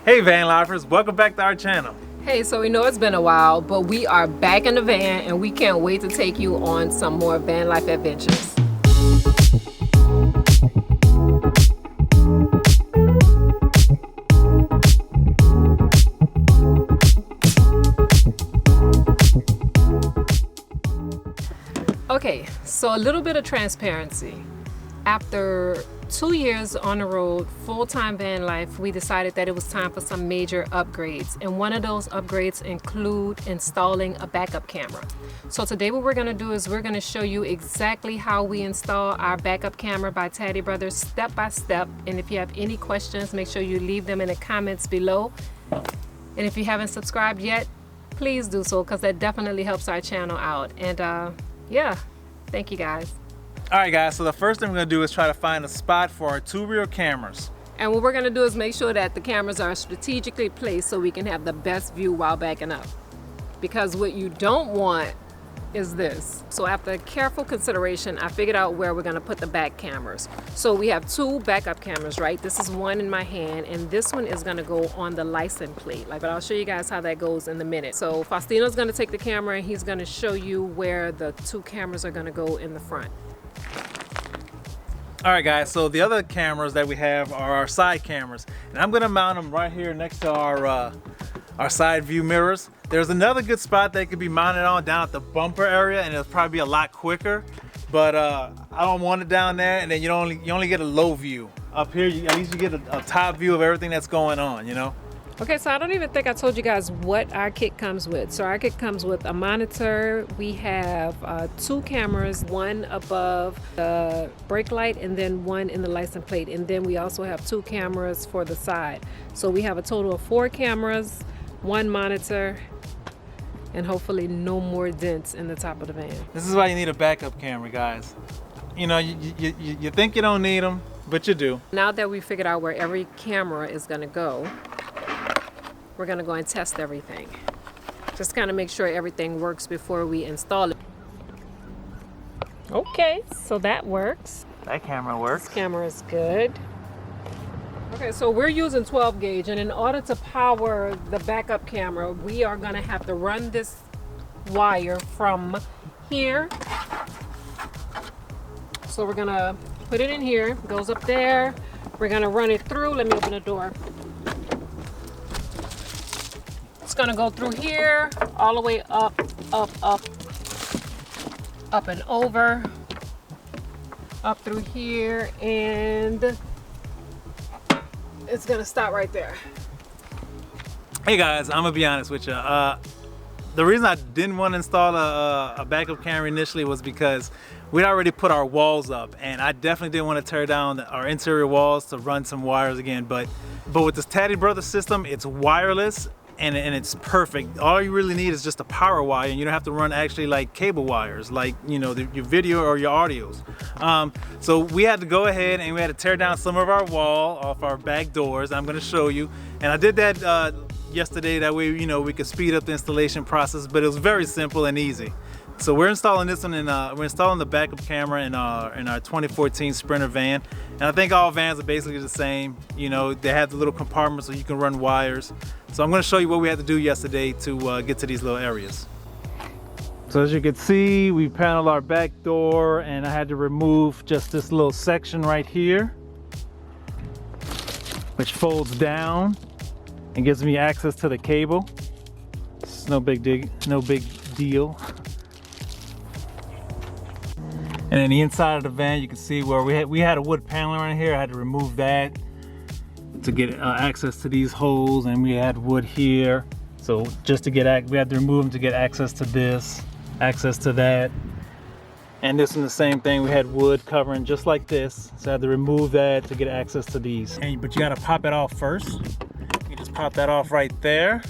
Hey van lifers, welcome back to our channel. Hey, so we know it's been a while, but we are back in the van and we can't wait to take you on some more van life adventures. Okay, so a little bit of transparency. After 2 years on the road, full-time van life, we decided that it was time for some major upgrades. And one of those upgrades include installing a backup camera. So today what we're gonna do is we're gonna show you exactly how we install our backup camera by Tadi Brothers step by step. And if you have any questions, make sure you leave them in the comments below. And if you haven't subscribed yet, please do so, because that definitely helps our channel out. And yeah, thank you guys. Alright guys, so the first thing we're going to do is try to find a spot for our 2 rear cameras. And what we're going to do is make sure that the cameras are strategically placed so we can have the best view while backing up. Because what you don't want is this. So after careful consideration, I figured out where we're going to put the back cameras. So we have 2 backup cameras, right? This is one in my hand, and this one is going to go on the license plate. But I'll show you guys how that goes in a minute. So Faustino's going to take the camera and he's going to show you where the 2 cameras are going to go in the front. Alright guys, so the other cameras that we have are our side cameras, and I'm going to mount them right here next to our side view mirrors. There's another good spot they could be mounted on down at the bumper area, and it'll probably be a lot quicker, but I don't want it down there, and then you only get a low view. Up here, at least you get a top view of everything that's going on, you know? Okay, so I don't even think I told you guys what our kit comes with. So our kit comes with a monitor. We have 2 cameras, one above the brake light and then one in the license plate. And then we also have 2 cameras for the side. So we have a total of 4 cameras, 1 monitor, and hopefully no more dents in the top of the van. This is why you need a backup camera, guys. You know, you think you don't need them, but you do. Now that we figured out where every camera is gonna go, we're gonna go and test everything. Just kind of make sure everything works before we install it. Okay, so that works. That camera works. This camera is good. Okay, so we're using 12 gauge, and in order to power the backup camera, we are gonna have to run this wire from here. So we're gonna put it in here, it goes up there. We're gonna run it through. Let me open the door. It's gonna go through here, all the way up, up, up, up and over, up through here, and it's gonna stop right there. Hey guys, I'm gonna be honest with you. The reason I didn't want to install a backup camera initially was because we'd already put our walls up, and I definitely didn't want to tear down our interior walls to run some wires again. But with this Tadi Brothers system, it's wireless. And it's perfect. All you really need is just a power wire, and you don't have to run actually like cable wires, like, you know, your video or your audios. So we had to go ahead and we had to tear down some of our wall off our back doors. I'm going to show you, and I did that yesterday. That way, you know, we could speed up the installation process. But it was very simple and easy. So we're installing this one, and we're installing the backup camera in our 2014 Sprinter van. And I think all vans are basically the same. You know, they have the little compartments so you can run wires. So I'm going to show you what we had to do yesterday to get to these little areas. So as you can see, we paneled our back door, and I had to remove just this little section right here, which folds down and gives me access to the cable. It's no big deal. And then the inside of the van, you can see where we had a wood paneling right here. I had to remove that to get access to these holes, and we had wood here. So just to get we had to remove them to get access to this, access to that. And this one the same thing. We had wood covering just like this, so I had to remove that to get access to these. But you got to pop it off first. You just pop that off right there.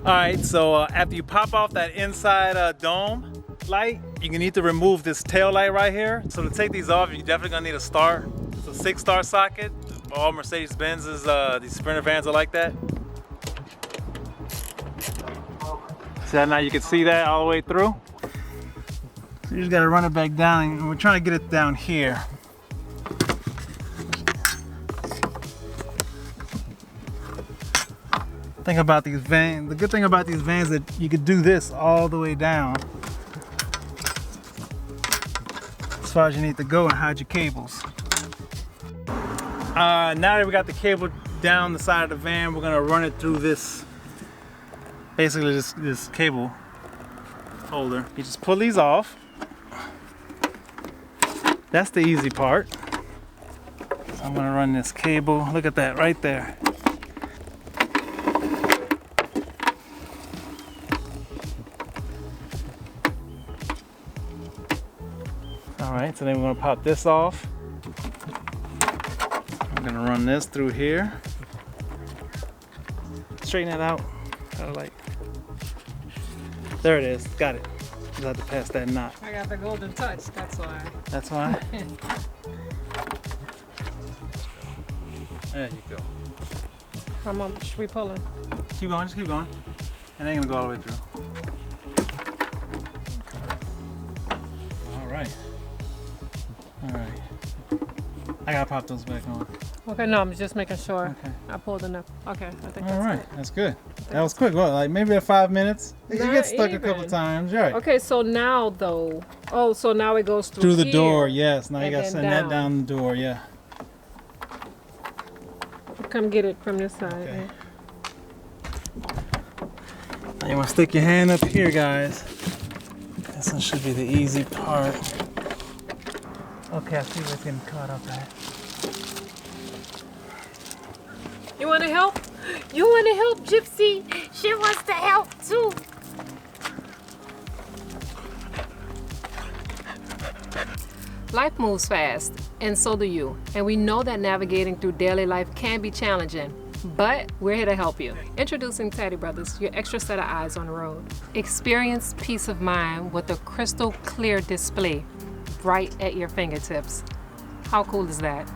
All right, so after you pop off that inside dome light, you need to remove this tail light right here. So to take these off, you're definitely gonna need a star. It's a 6-star socket. All Mercedes-Benz's, these Sprinter vans are like that. So now you can see that all the way through. So you just gotta run it back down, and we're trying to get it down here. Thing about these vans, the good thing about these vans is that you could do this all the way down as far as you need to go and hide your cables. Now that we got the cable down the side of the van, we're gonna run it through this, basically this cable holder. You just pull these off. That's the easy part. So I'm gonna run this cable. Look at that right there. All right, so then we're gonna pop this off. I'm gonna run this through here. Straighten that out. Kind of like, there it is. Got it. Just have to pass that knot. I got the golden touch, that's why. That's why. There you go. How much we pulling? Keep going, just keep going. And then you're gonna go all the way through. All right. All right. I gotta pop those back on. Okay, no, I'm just making sure. Okay. I pulled enough. Okay, I think All that's right, good. that's good. That was quick. What, like maybe 5 minutes? You Not get stuck a even. couple times, right? Okay, so now though, oh, so now it goes Through the here. door, yes. Now you and gotta then send that down the door, yeah. Come get it from this side. Okay. Now you wanna stick your hand up here, guys. This one should be the easy part. Okay, I see where it's getting caught up at. You want to help? You want to help, Gypsy? She wants to help too. Life moves fast, and so do you. And we know that navigating through daily life can be challenging, but we're here to help you. Introducing Tadi Brothers, your extra set of eyes on the road. Experience peace of mind with a crystal clear display right at your fingertips. How cool is that?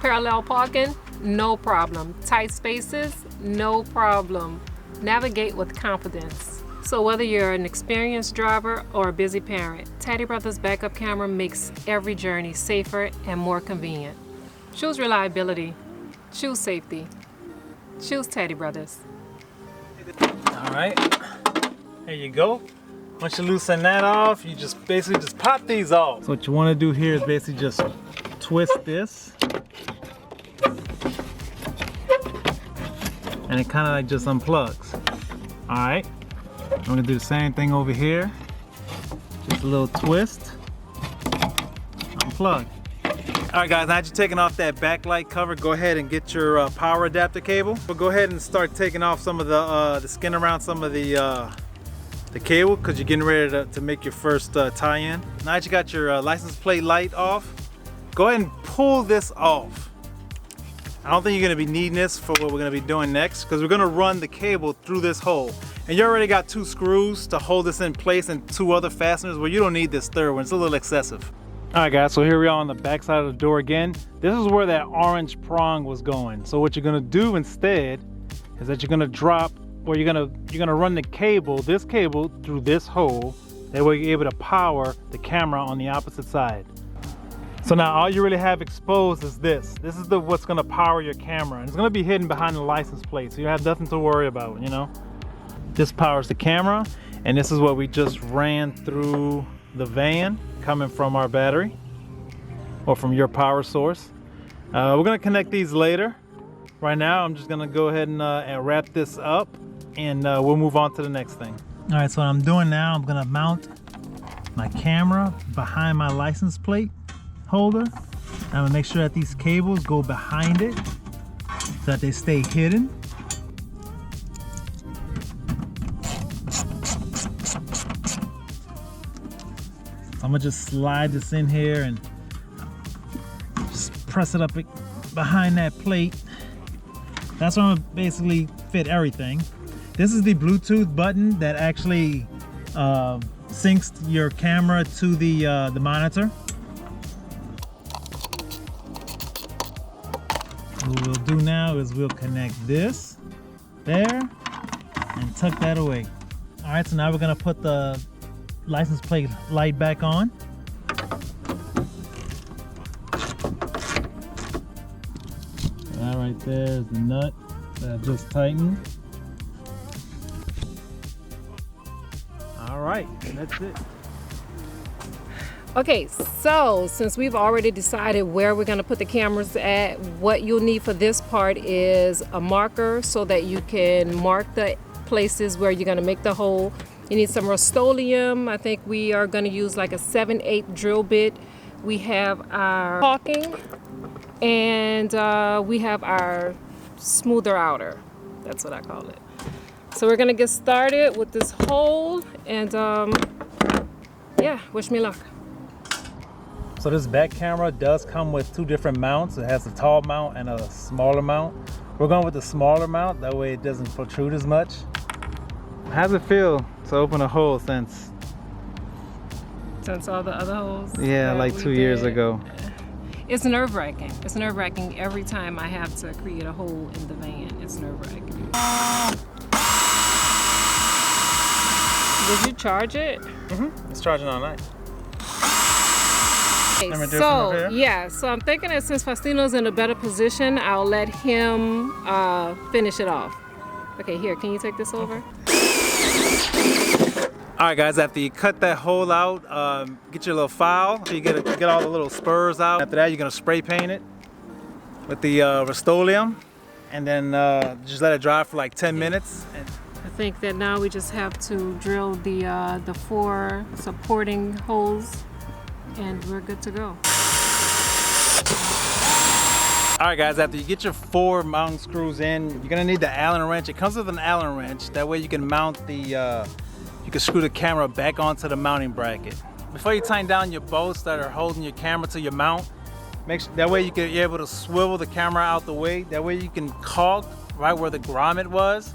Parallel parking? No problem. Tight spaces? No problem. Navigate with confidence. So whether you're an experienced driver or a busy parent, Tadi Brothers backup camera makes every journey safer and more convenient. Choose reliability. Choose safety. Choose Tadi Brothers. All right, there you go. Once you loosen that off, you just basically just pop these off. So what you want to do here is basically just twist this. And it kind of like just unplugs. All right, I'm gonna do the same thing over here. Just a little twist, unplug. All right guys, now that you're taking off that backlight cover, go ahead and get your power adapter cable. But go ahead and start taking off some of the skin around some of the cable, because you're getting ready to make your first tie-in. Now that you got your license plate light off, go ahead and pull this off. I don't think you're gonna be needing this for what we're gonna be doing next, because we're gonna run the cable through this hole. And you already got 2 screws to hold this in place and 2 other fasteners. Well, you don't need this third one, it's a little excessive. All right guys, so here we are on the back side of the door again. This is where that orange prong was going. So what you're gonna do instead is that you're gonna drop, or you're gonna run the cable, this cable, through this hole. That way you're able to power the camera on the opposite side. So now all you really have exposed is this. This is what's gonna power your camera. And it's gonna be hidden behind the license plate, so you have nothing to worry about, you know? This powers the camera, and this is what we just ran through the van coming from our battery, or from your power source. We're gonna connect these later. Right now, I'm just gonna go ahead and wrap this up, and we'll move on to the next thing. All right, so what I'm doing now, I'm gonna mount my camera behind my license plate holder. I'm gonna make sure that these cables go behind it so that they stay hidden. I'm gonna just slide this in here and just press it up behind that plate. That's where I'm gonna basically fit everything. This is the Bluetooth button that actually syncs your camera to the monitor. What we'll do now is we'll connect this there and tuck that away. All right, so now we're gonna put the license plate light back on. That right there is the nut that I just tightened. All right, and that's it. Okay, so since we've already decided where we're gonna put the cameras at, what you'll need for this part is a marker so that you can mark the places where you're gonna make the hole. You need some Rust-Oleum. I think we are gonna use like a 7/8 drill bit. We have our caulking, and we have our smoother outer. That's what I call it. So we're gonna get started with this hole, and yeah, wish me luck. So this back camera does come with two different mounts. It has a tall mount and a smaller mount. We're going with the smaller mount, that way it doesn't protrude as much. How's it feel to open a hole since all the other holes? Yeah, like 2 years ago. It's nerve-wracking. It's nerve-wracking every time I have to create a hole in the van. It's nerve-wracking. Did you charge it? Mm-hmm. It's charging all night. Okay, so yeah, so I'm thinking that since Faustino's in a better position, I'll let him finish it off. Okay, here, can you take this over? All right, guys, after you cut that hole out, get your little file so you get all the little spurs out. After that, you're gonna spray paint it with the Rust-Oleum, and then just let it dry for like 10 minutes. I think that now we just have to drill the 4 supporting holes, and we're good to go. All right, guys, after you get your 4 mounting screws in, you're gonna need the Allen wrench. It comes with an Allen wrench. That way you can mount you can screw the camera back onto the mounting bracket. Before you tighten down your bolts that are holding your camera to your mount, that way you're able to swivel the camera out the way. That way you can caulk right where the grommet was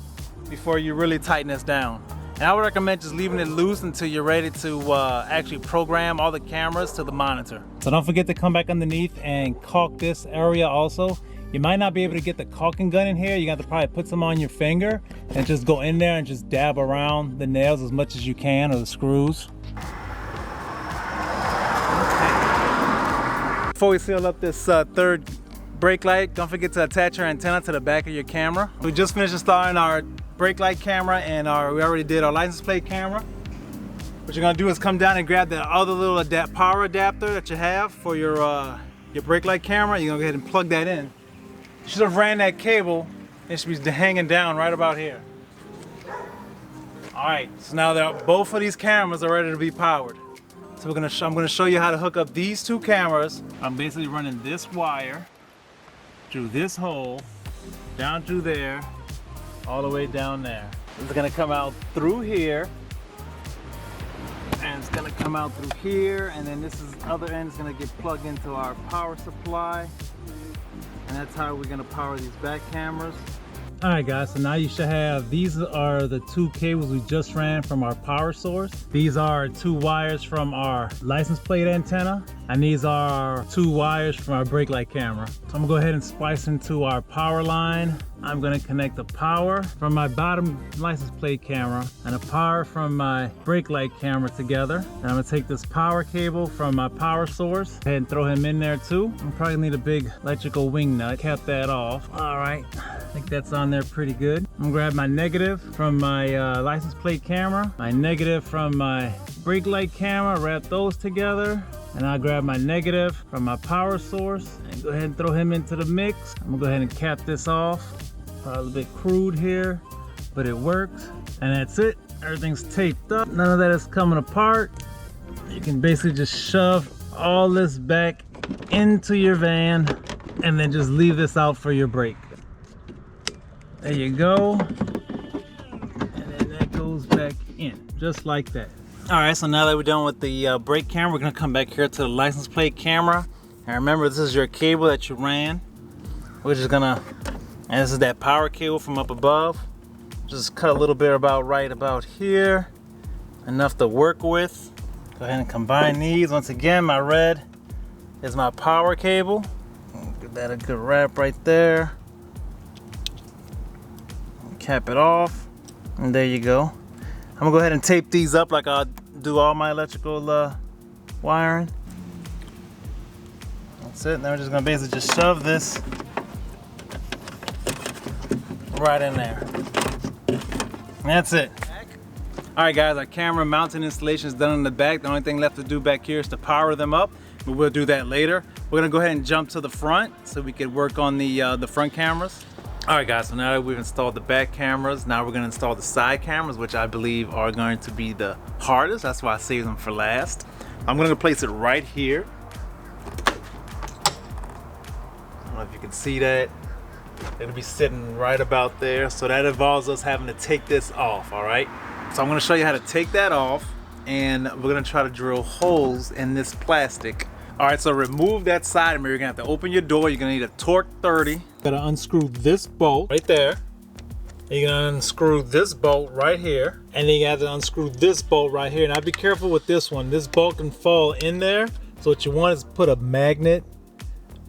before you really tighten this down. And I would recommend just leaving it loose until you're ready to actually program all the cameras to the monitor. So don't forget to come back underneath and caulk this area also. You might not be able to get the caulking gun in here. You got to probably put some on your finger and just go in there and just dab around the nails as much as you can, or the screws. Before we seal up this third brake light, don't forget to attach your antenna to the back of your camera. We just finished installing our brake light camera, and we already did our license plate camera. What you're gonna do is come down and grab that other little power adapter that you have for your brake light camera. You're gonna go ahead and plug that in. You should have ran that cable. It should be hanging down right about here. All right, so now both of these cameras are ready to be powered. So I'm gonna show you how to hook up these 2 cameras. I'm basically running this wire through this hole, down through there, all the way down there. It's gonna come out through here, and it's gonna come out through here, and then other end is gonna get plugged into our power supply, and that's how we're gonna power these back cameras. All right, guys, so now you should have, these are the 2 cables we just ran from our power source. These are 2 wires from our license plate antenna, and these are 2 wires from our brake light camera. So I'm gonna go ahead and splice into our power line. I'm gonna connect the power from my bottom license plate camera and the power from my brake light camera together. And I'm gonna take this power cable from my power source, go ahead and throw him in there too. I'm probably need a big electrical wing nut, cap that off. All right, I think that's on there pretty good. I'm gonna grab my negative from my license plate camera, my negative from my brake light camera, wrap those together. And I'll grab my negative from my power source and go ahead and throw him into the mix. I'm gonna go ahead and cap this off. Probably a bit crude here, but it works. And that's it. Everything's taped up. None of that is coming apart. You can basically just shove all this back into your van and then just leave this out for your brake. There you go. And then that goes back in, just like that. All right, so now that we're done with the brake camera, we're gonna come back here to the license plate camera. And remember, this is your cable that you ran. We're just gonna, and this is that power cable from up above. Just cut a little bit right about here. Enough to work with. Go ahead and combine these. Once again, my red is my power cable. Give that a good wrap right there. Cap it off, and there you go. I'm gonna go ahead and tape these up like I do all my electrical wiring. That's it. Now we're just gonna basically just shove this right in there. And that's it. All right guys, our camera mounting installation is done in the back. The only thing left to do back here is to power them up, but we'll do that later. We're gonna go ahead and jump to the front so we can work on the front cameras. All right guys, so now that we've installed the back cameras, now we're gonna install the side cameras, which I believe are going to be the hardest. That's why I saved them for last. I'm gonna place it right here. I don't know if you can see that. It'll be sitting right about there. So that involves us having to take this off, all right? So I'm gonna show you how to take that off, and we're gonna try to drill holes in this plastic. All right, so remove that side mirror. You're gonna have to open your door. You're gonna need a torque 30. Gotta unscrew this bolt right there. You're gonna unscrew this bolt right here. And then you have to unscrew this bolt right here. Now be careful with this one. This bolt can fall in there. So what you want is put a magnet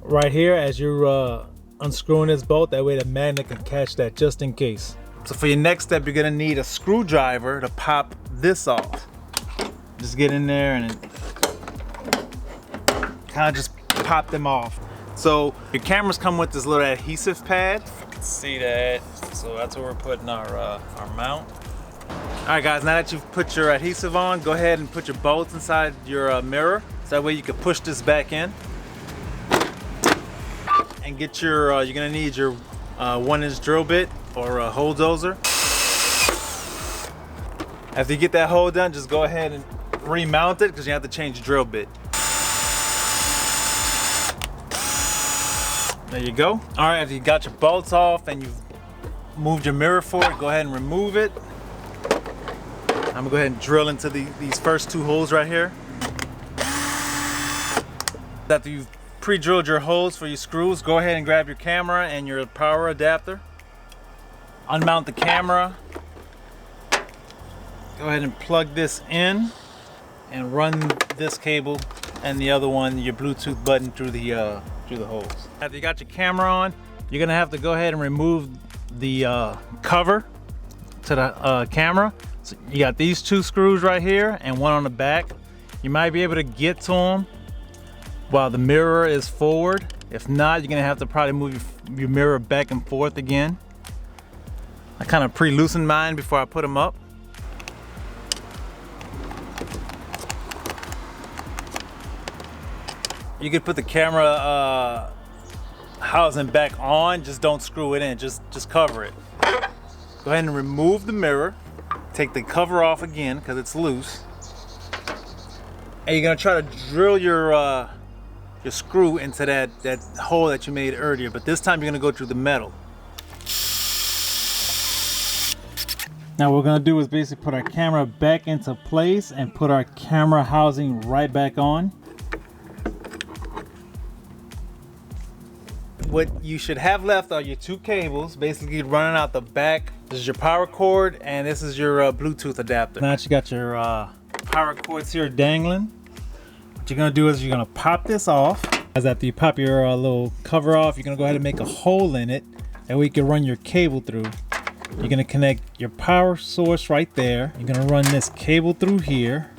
right here as you're unscrewing this bolt. That way the magnet can catch that just in case. So for your next step, you're gonna need a screwdriver to pop this off. Just get in there and kind of just pop them off. So your cameras come with this little adhesive pad. You can see that. So that's where we're putting our mount. All right guys, now that you've put your adhesive on, go ahead and put your bolts inside your mirror. So that way you can push this back in. And get your, you're gonna need your 1-inch drill bit or a hole dozer. After you get that hole done, just go ahead and remount it because you have to change the drill bit. There you go. All right, after you got your bolts off and you've moved your mirror forward, go ahead and remove it. I'm gonna go ahead and drill into these first 2 holes right here. After you've pre-drilled your holes for your screws, go ahead and grab your camera and your power adapter. Unmount the camera. Go ahead and plug this in and run this cable and the other one, your Bluetooth button, through the holes. After you got your camera on, you're gonna have to go ahead and remove the cover to the camera. So you got these 2 screws right here and one on the back. You might be able to get to them while the mirror is forward. If not, you're gonna have to probably move your mirror back and forth again. I kind of pre-loosened mine before I put them up. You could put the camera housing back on, just don't screw it in, just cover it. Go ahead and remove the mirror. Take the cover off again because it's loose. And you're gonna try to drill your screw into that hole that you made earlier, but this time you're gonna go through the metal. Now what we're gonna do is basically put our camera back into place and put our camera housing right back on. What you should have left are your 2 cables, basically running out the back. This is your power cord and this is your Bluetooth adapter. Now that you got your power cords here dangling, what you're gonna do is you're gonna pop this off. As after you pop your little cover off, you're gonna go ahead and make a hole in it. That way you can run your cable through. You're gonna connect your power source right there. You're gonna run this cable through here.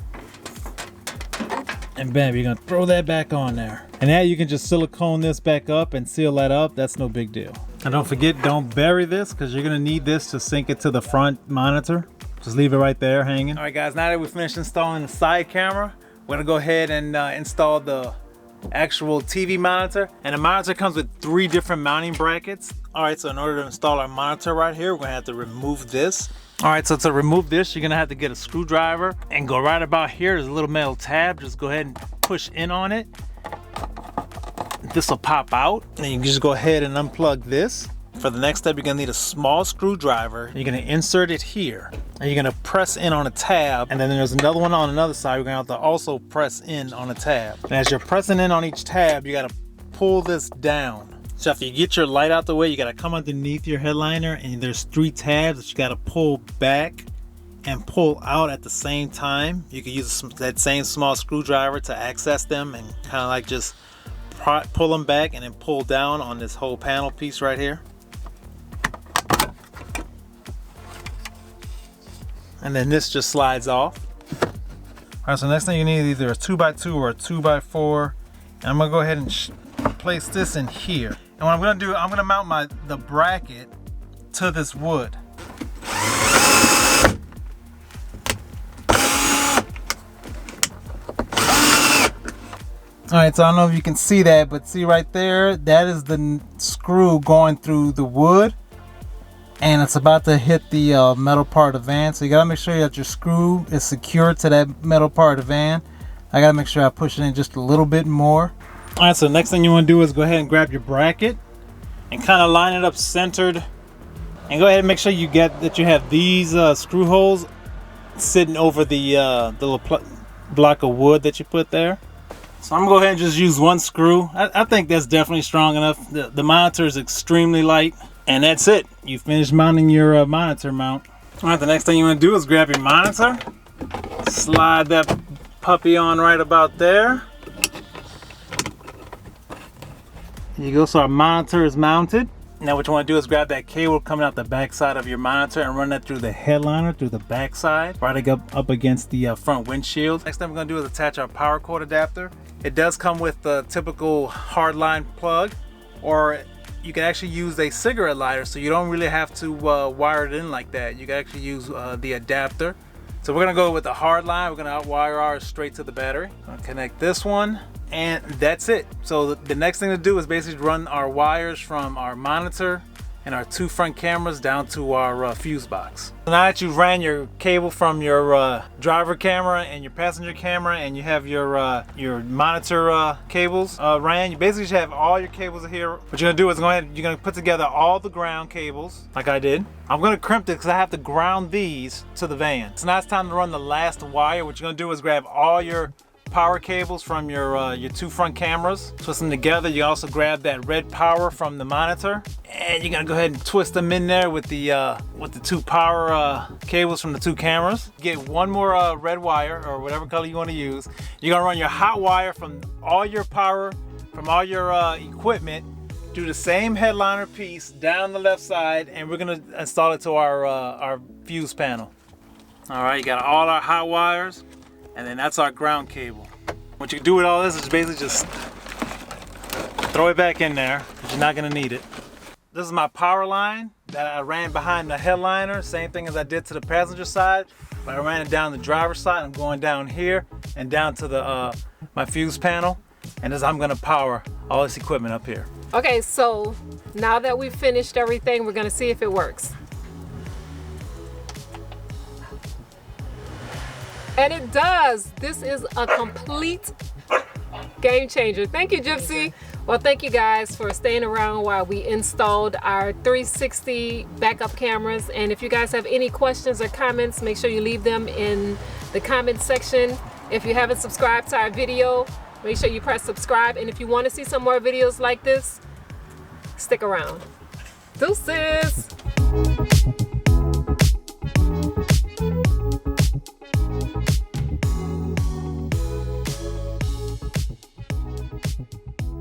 And bam, you're gonna throw that back on there. And now you can just silicone this back up and seal that up. That's no big deal. And don't forget, don't bury this because you're gonna need this to sync it to the front monitor. Just leave it right there hanging. All right guys, now that we finished installing the side camera, we're gonna go ahead and install the actual TV monitor. And the monitor comes with 3 different mounting brackets. All right, so in order to install our monitor right here, we're gonna have to remove this. All right, so to remove this, you're gonna have to get a screwdriver and go right about here. There's a little metal tab. Just go ahead and push in on it. This will pop out. And you can just go ahead and unplug this. For the next step, you're gonna need a small screwdriver. You're gonna insert it here. And you're gonna press in on a tab. And then there's another one on another side. You're gonna have to also press in on a tab. And as you're pressing in on each tab, you gotta pull this down. So after you get your light out the way, you gotta come underneath your headliner and there's 3 tabs that you gotta pull back and pull out at the same time. You can use that same small screwdriver to access them and kind of like just pull them back and then pull down on this whole panel piece right here. And then this just slides off. All right, so next thing you need is either a 2x2 or a 2x4. And I'm gonna go ahead and place this in here. And what I'm gonna do, I'm gonna mount the bracket to this wood. All right, so I don't know if you can see that, but see right there, that is the screw going through the wood, and it's about to hit the metal part of the van. So you gotta make sure that your screw is secured to that metal part of the van. I gotta make sure I push it in just a little bit more. All right, so the next thing you want to do is go ahead and grab your bracket and kind of line it up centered, and go ahead and make sure you have these screw holes sitting over the little block of wood that you put there. So I'm gonna go ahead and just use one screw. I think that's definitely strong enough. The monitor is extremely light, and that's it. You finished mounting your monitor mount. All right, the next thing you want to do is grab your monitor, slide that puppy on right about there. There you go. So our monitor is mounted. Now what you want to do is grab that cable coming out the back side of your monitor and run that through the headliner, through the back side, right up against the front windshield. Next thing we're going to do is attach our power cord adapter. It does come with the typical hardline plug, or you can actually use a cigarette lighter, so you don't really have to wire it in like that. You can actually use the adapter. So we're going to go with the hard line. We're going to wire ours straight to the battery. I'll connect this one. And that's it. So the next thing to do is basically run our wires from our monitor and our two front cameras down to our fuse box. So now that you've ran your cable from your driver camera and your passenger camera, and you have your monitor cables ran, you basically should have all your cables here. What you're gonna do is you're gonna put together all the ground cables like I did. I'm gonna crimp it because I have to ground these to the van. So now it's time to run the last wire. What you're gonna do is grab all your power cables from your two front cameras, twist them together. You also grab that red power from the monitor, and you're gonna go ahead and twist them in there with the two power cables from the two cameras. Get one more red wire, or whatever color you want to use. You're gonna run your hot wire from all your power, from all your equipment, do the same headliner piece down the left side, and we're gonna install it to our fuse panel. All right, you got all our hot wires. And then that's our ground cable. What you can do with all this is basically just throw it back in there, because you're not gonna need it. This is my power line that I ran behind the headliner, same thing as I did to the passenger side, but I ran it down the driver's side. I'm going down here and down to the my fuse panel, and this I'm gonna power all this equipment up here. Okay, so now that we've finished everything, we're gonna see if it works. And it does. This is a complete game changer. Thank you, Gypsy. Well, thank you guys for staying around while we installed our 360 backup cameras. And if you guys have any questions or comments, make sure you leave them in the comment section. If you haven't subscribed to our video, make sure you press subscribe. And if you want to see some more videos like this, stick around. Deuces.